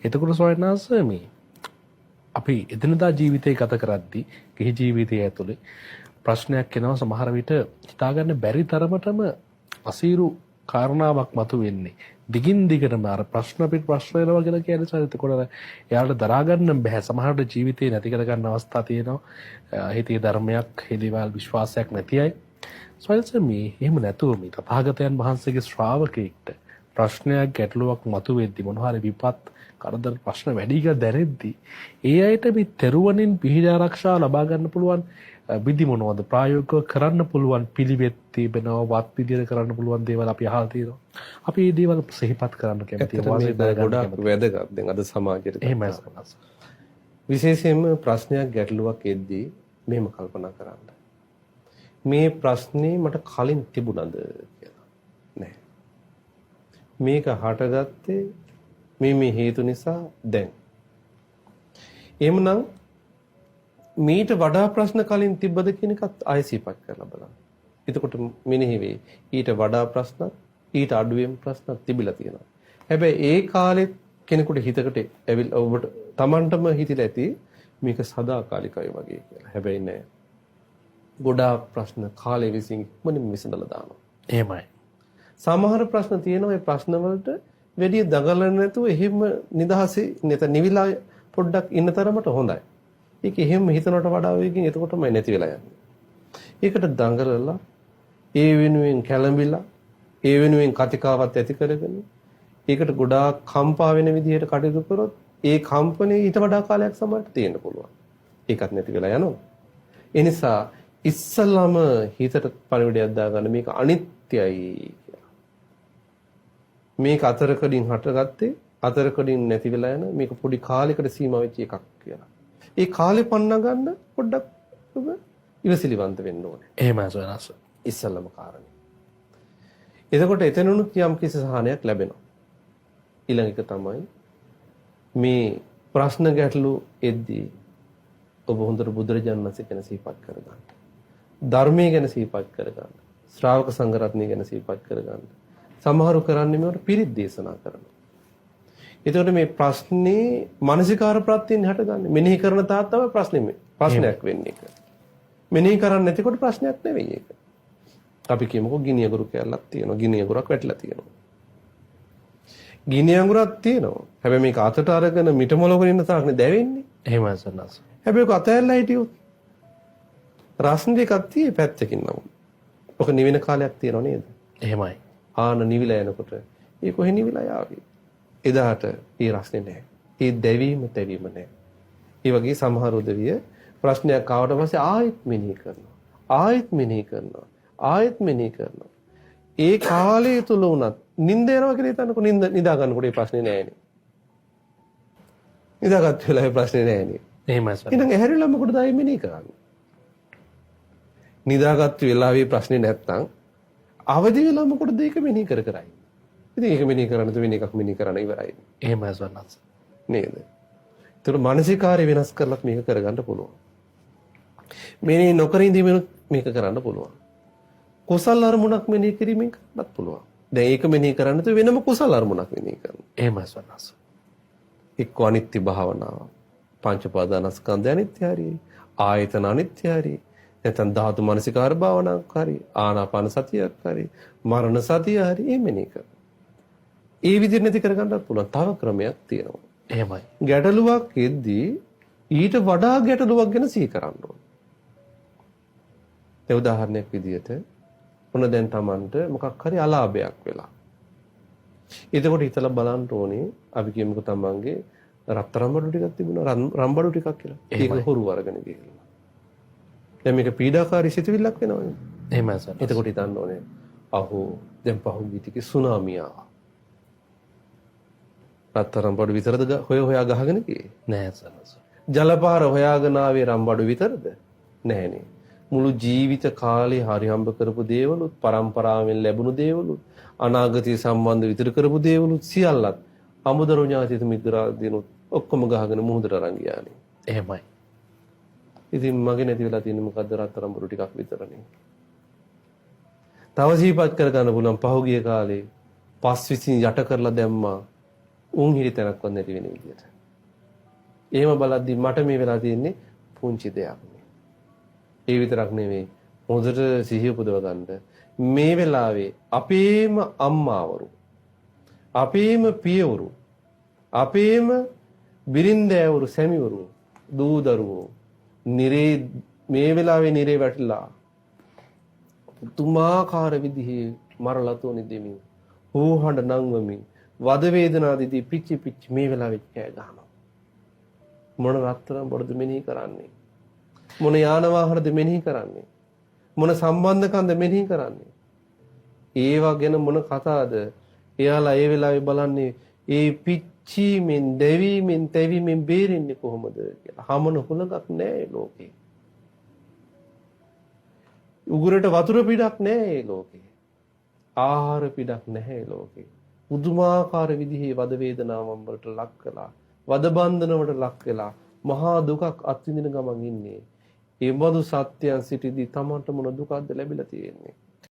එතකොට සොයනාස මේ අපි එදිනදා ජීවිතය ගත කරද්දී ගිහි ජීවිතය ඇතුලේ ප්‍රශ්නයක් එනවා සමහර විට හිතාගන්න බැරි තරමටම අසීරු කාරණාවක් මතුවෙන්නේ. දිගින් දිගටම අර ප්‍රශ්න පිට ප්‍රශ්න එනවා කියලා කියන්නේ සරිත කොට එයාලට දරා ගන්න බෑ. සමහරවිට ජීවිතේ නැති කර ගන්න අවස්ථා තියෙනවා. හිතේ ධර්මයක්, හිතේවල් විශ්වාසයක් නැති අය. සොයල්ස මේ එහෙම නැතුව මේ තථාගතයන් වහන්සේගේ ශ්‍රාවකෙක්ට ප්‍රශ්නයක් ගැටලුවක් මතුවෙද්දි මොනවා හරි විපත් කරදර ප්‍රශ්න වැඩි කියලා දැනෙද්දි ඒ අයට මේ තෙරුවණින් පිහිට ආරක්ෂා ලබා ගන්න පුළුවන් විදි මොනවද ප්‍රායෝගිකව කරන්න පුළුවන් පිළිවෙත් තිබෙනවා වත් විදියට කරන්න පුළුවන් දේවල් අපි අහලා තියෙනවා. අපි මේ දේවල් සිහිපත් කරන්න කැමතියි. වාසේ ගොඩක් වැදගත්. දැන් අද සමාජයට එහෙමයි. විශේෂයෙන්ම ප්‍රශ්නයක් ගැටලුවක් එද්දී මෙහෙම කල්පනා කරන්න. මේ ප්‍රශ්නේ මට කලින් තිබුණද කියලා. නෑ. මේක හටගත්තේ මේ හේතු නිසා දැන්. එහෙමනම් මීට වඩා ප්‍රශ්න කලින් තිබ්බද කියන එකත් ආයෙ සිහිපත් කරලා බලන්න. එතකොට මෙනෙහි වෙයි. ඊට වඩා ප්‍රශ්න, ඊට අඩුවෙන් ප්‍රශ්න තිබිලා තියෙනවා. හැබැයි ඒ කාලෙත් කෙනෙකුට හිතකට ඇවිල්ලා ඔබට Tamanටම හිතිලා ඇති මේක සදාකාලිකයි වගේ කියලා. හැබැයි නෑ. ගොඩාක් ප්‍රශ්න කාලෙ විසින් මොනින් විසඳලා දානවා. එහෙමයි. සමහර ප්‍රශ්න තියෙනවා ඒ ප්‍රශ්න වලට වැඩි දඟලන්න නැතුව එහෙම නිදහසේ නැත්නම් නිවිලා පොඩ්ඩක් ඉන්න තරමට හොඳයි. ඒක එහෙම හිතනට වඩා වෙකින් එතකොටමයි නැති වෙලා යන්නේ. ඒකට දඟලලා ඒ වෙනුවෙන් කැළඹිලා ඒ වෙනුවෙන් කතිකාවත් ඇති කරගෙන ඒකට ගොඩාක් කම්පා වෙන විදිහට කටයුතු කරොත් ඒ කම්පනේ ඊට වඩා කාලයක් සමහරට තියෙන්න පුළුවන්. ඒකත් නැති වෙලා යනවා. ඒ නිසා ඉස්සල්ලාම හිතට පණිවිඩයක් දාගන්න මේක අනිත්‍යයි කියලා. මේක අතරකඩින් හටගත්තේ අතරකඩින් නැති වෙලා යන මේක පොඩි කාලයකට සීමා වෙච්ච එකක් කියලා. ඒ කාලේ පන්න ගන්න පොඩ්ඩක් ඔබ ඉවසිලිවන්ත වෙන්න ඕනේ. එහෙමයි සෝනස්. ඉස්සල්ලාම කාරණේ. එතකොට එතනුත් යම් කිසි සහනයක් ලැබෙනවා. ඊළඟ එක තමයි මේ ප්‍රශ්න ගැටලු එද්දී ඔබ හොඳට බුදුරජාණන් වහන්සේ ගැන සිහිපත් කරගන්න. ධර්මයේ ගැන සිහිපත් කරගන්න. ශ්‍රාවක සංඝ රත්නය ගැන සිහිපත් කරගන්න. සමහරු කරන්නේ මේවට පිරිත් දේශනා කරනවා. එතකොට මේ ප්‍රශ්නේ මානසිකාර ප්‍රත්‍යයෙන් හටගන්නේ. මෙනෙහි කරන තාක් තමයි ප්‍රශ්නයක් වෙන්නේ. මෙනෙහි කරන්නේ නැතිකොට ප්‍රශ්නයක් නෙවෙයි ඒක. අපි කියමුකෝ ගිනි අඟුරු කැල්ලක් තියෙනවා. ගිනි අඟුරක් වැටිලා තියෙනවා. ගිනි අඟුරක් තියෙනවා. හැබැයි මේක අතට අරගෙන මිටමොලවගෙන ඉන්න තාක්නේ දැවෙන්නේ. එහෙමයි සෝනස්. හැබැයි ඔක අතහැරලා හිටියොත් රස්න දෙකක් තියෙයි පැත්තකින් නම. ඔක නිවෙන කාලයක් තියෙනව නේද? එහෙමයි. ආන නිවිලා යනකොට ඒ කොහෙ නිවිලා යාවි. එදාට ඒ රස්නේ නැහැ. ඒ දැවීම නැහැ. ඒ වගේ සමහර උදවිය ප්‍රශ්නයක් ආවට පස්සේ ආයෙත් මෙනෙහි කරනවා. ආයෙත් මෙනෙහි කරනවා. ඒ කාලය තුල උනත් නිින්ද යනවා කියලා හිතන්නකො නිදා ගන්නකොට ඒ ප්‍රශ්නේ නැහැනේ. නිදාගත් වෙලාවේ ප්‍රශ්නේ නැහැනේ. එහෙමයි සර්. ඉතින් ඇහැරිලා මොකටද ආයෙ මෙනෙහි කරන්නේ? නිදාගත් වෙලාවේ ප්‍රශ්නේ නැත්තම් අවදි වෙලා මොකටද ඒක මෙනෙහි කරයි? ඉතින් ඒක මෙනෙහි කරන්න තු වෙන එකක් මෙනෙහි කරන්න ඉවරයි. එහෙමයි සෝනස්. නේද? ඒතර මානසිකාරය වෙනස් කරලත් මේක කරගන්න පුළුවන්. මෙනෙහි නොකර ඉඳීමෙනුත් මේක කරන්න පුළුවන්. කුසල අරමුණක් මෙනෙහි කිරීමෙන් කරන්නත් පුළුවන්. දැන් ඒක මෙනෙහි කරන්න තු වෙනම කුසල අරමුණක් මෙනෙහි කරන්න. එහෙමයි සෝනස්. එක්ක අනිත්‍ය භාවනාව. පංච පාදානස්කන්ධය අනිත්‍ය හරි. ආයතන අනිත්‍ය හරි. නැත්නම් ධාතු මනසිකාර භාවනාවක් හරි. ආනාපාන සතියක් හරි. මරණ සතිය හරි. මේ මෙනෙහි කරන්න. ඒ විදිහට නැති කරගන්නත් පුළුවන්. තව ක්‍රමයක් තියෙනවා. එහෙමයි. ගැටලුවක් එද්දී ඊට වඩා ගැටලුවක් ගැන සිහි කරන්න ඕනේ. ඒ උදාහරණයක් විදිහට මොන දැන් Tamanට මොකක් හරි අලාභයක් වෙලා. එතකොට හිතලා බලන්න ඕනේ අපි කියමුකෝ Tamanගේ රත්තරන් බඩු ටිකක් තිබුණා රම්බඩු ටිකක් කියලා. ඒක හොරු වර්ගන ගිහිල්ලා. දැන් මේක පීඩාකාරී සිතුවිල්ලක් වෙනවනේ. එහෙමයි සර්. එතකොට හිතන්න ඕනේ අහෝ දැන් පහුගිය ටිකේ සුනාමිය ආවා. රත්තරන් බඩු විතරද හොයා ගහගෙන ගියේ? නෑ සර්. ජලපාර හොයාගෙන ආවේ රම්බඩු විතරද? නෑනේ. මුළු ජීවිත කාලේ හරි හම්බ කරපු දේවලුත් පරම්පරාවෙන් ලැබුණු දේවලුත් අනාගතය සම්බන්ධ විතර කරපු දේවලුත් සියල්ලත් අමුදරු ඥාතිත මිත්‍රාදීනුත් ඔක්කොම ගහගෙන මුහුදට අරන් ගියානේ. එහෙමයි. ඉතින් මගේ නැති වෙලා තියෙන්නේ මොකද්ද රත්තරන් බඩු ටිකක් විතරනේ. තව සිහිපත් කර ගන්න පුළුවන් පහුගිය කාලේ පස් විසින් යට කරලා දැම්මා උන් හිරි තැනක්වත් නැති වෙන විදියට. එහෙම බලද්දි මට මේ වෙලා තියෙන්නේ පුංචි දෙයක්. ඒ විතරක් නෙවෙයි හොඳට සිහිය උපදව ගන්න මේ වෙලාවේ අපේම අම්මාවරු අපේම පියවරු අපේම බිරින්දෑවරු සැමිවරු දූ දරුවෝ නිරේ මේ වෙලාවේ නිරේ වැටිලා තුමාකාර විදිහේ මරලතෝනි දෙමින් හෝහඬ නංවමින් වද වේදනා දිදී පිච්චි පිච්චි මේ වෙලාවේ කෑ ගහනවා. මොන රත්තරන් බොඩද මෙනෙහි කරන්නේ? මොන යාන වාහනද මෙනෙහි කරන්නේ? මොන සම්බන්ධකම්ද මෙනෙහි කරන්නේ? ඒවා ගැන මොන කතාවද? එයාලා ඒ වෙලාවේ බලන්නේ ඒ පිච්චීමෙන්, දැවීමෙන්, තැවීමෙන් බේරෙන්නේ කොහොමද කියලා. හමන හුලඟක් නැහැ ලෝකේ. උගුරට වතුර පිටක් නැහැ ලෝකේ. ආහාර පිටක් නැහැ ලෝකේ. පුදුමාකාර විදිහේ වද වේදනාවන් වලට ලක් කළා. වද බන්ධන වලට ලක් වෙලා මහා දුකක් අත්විඳින ගමන් ඉන්නේ. ඒ බඳු සත්‍යයන් සිටිදී තමන්ට මොන දුකක්ද ලැබිලා තියෙන්නේ?